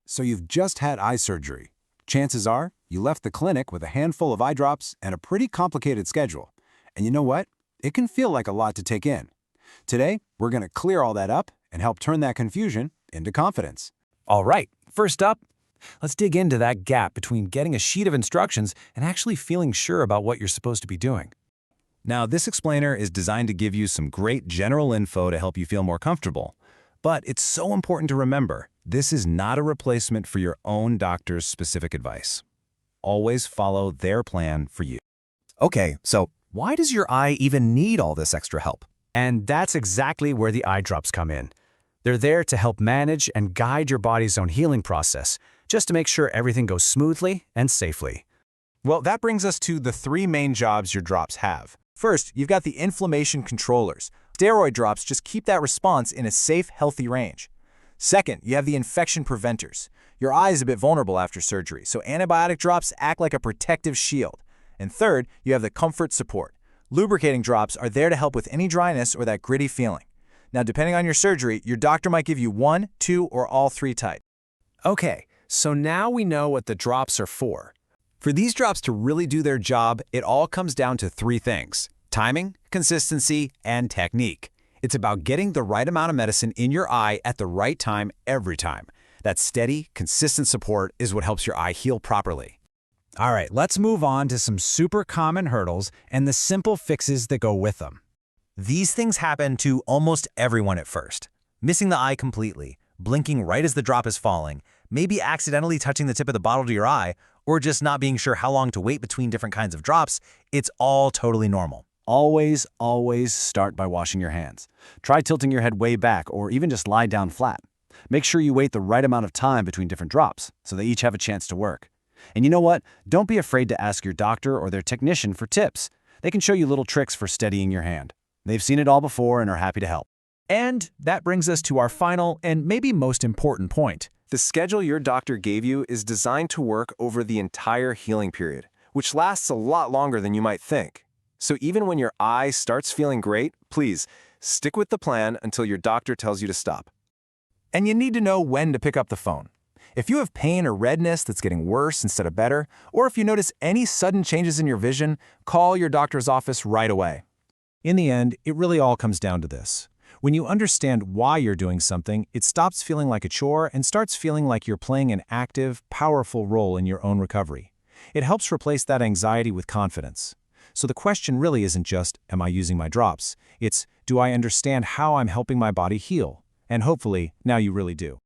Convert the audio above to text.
So you've just had eye surgery. Chances are you left the clinic with a handful of eye drops and a pretty complicated schedule. And you know what? It can feel like a lot to take in. Today, we're going to clear all that up and help turn that confusion into confidence. All right, first up, let's dig into that gap between getting a sheet of instructions and actually feeling sure about what you're supposed to be doing. Now, this explainer is designed to give you some great general info to help you feel more comfortable. But it's so important to remember, this is not a replacement for your own doctor's specific advice. Always follow their plan for you. Okay, so why does your eye even need all this extra help? And that's exactly where the eye drops come in. They're there to help manage and guide your body's own healing process, just to make sure everything goes smoothly and safely. Well, that brings us to the three main jobs your drops have. First, you've got the inflammation controllers. Steroid drops just keep that response in a safe, healthy range. Second, you have the infection preventers. Your eye is a bit vulnerable after surgery, so antibiotic drops act like a protective shield. And third, you have the comfort support. Lubricating drops are there to help with any dryness or that gritty feeling. Now, depending on your surgery, your doctor might give you 1, 2, or all 3 types. Okay, so now we know what the drops are for. For these drops to really do their job, it all comes down to 3 things: timing, consistency, and technique. It's about getting the right amount of medicine in your eye at the right time every time. That steady, consistent support is what helps your eye heal properly. All right, let's move on to some super common hurdles and the simple fixes that go with them. These things happen to almost everyone at first. Missing the eye completely, blinking right as the drop is falling, maybe accidentally touching the tip of the bottle to your eye, or just not being sure how long to wait between different kinds of drops, it's all totally normal. Always, always start by washing your hands. Try tilting your head way back or even just lie down flat. Make sure you wait the right amount of time between different drops so they each have a chance to work. And you know what? Don't be afraid to ask your doctor or their technician for tips. They can show you little tricks for steadying your hand. They've seen it all before and are happy to help. And that brings us to our final and maybe most important point. The schedule your doctor gave you is designed to work over the entire healing period, which lasts a lot longer than you might think. So even when your eye starts feeling great, please stick with the plan until your doctor tells you to stop. And you need to know when to pick up the phone. If you have pain or redness that's getting worse instead of better, or if you notice any sudden changes in your vision, call your doctor's office right away. In the end, it really all comes down to this. When you understand why you're doing something, it stops feeling like a chore and starts feeling like you're playing an active, powerful role in your own recovery. It helps replace that anxiety with confidence. So the question really isn't just, am I using my drops? It's, do I understand how I'm helping my body heal? And hopefully, now you really do.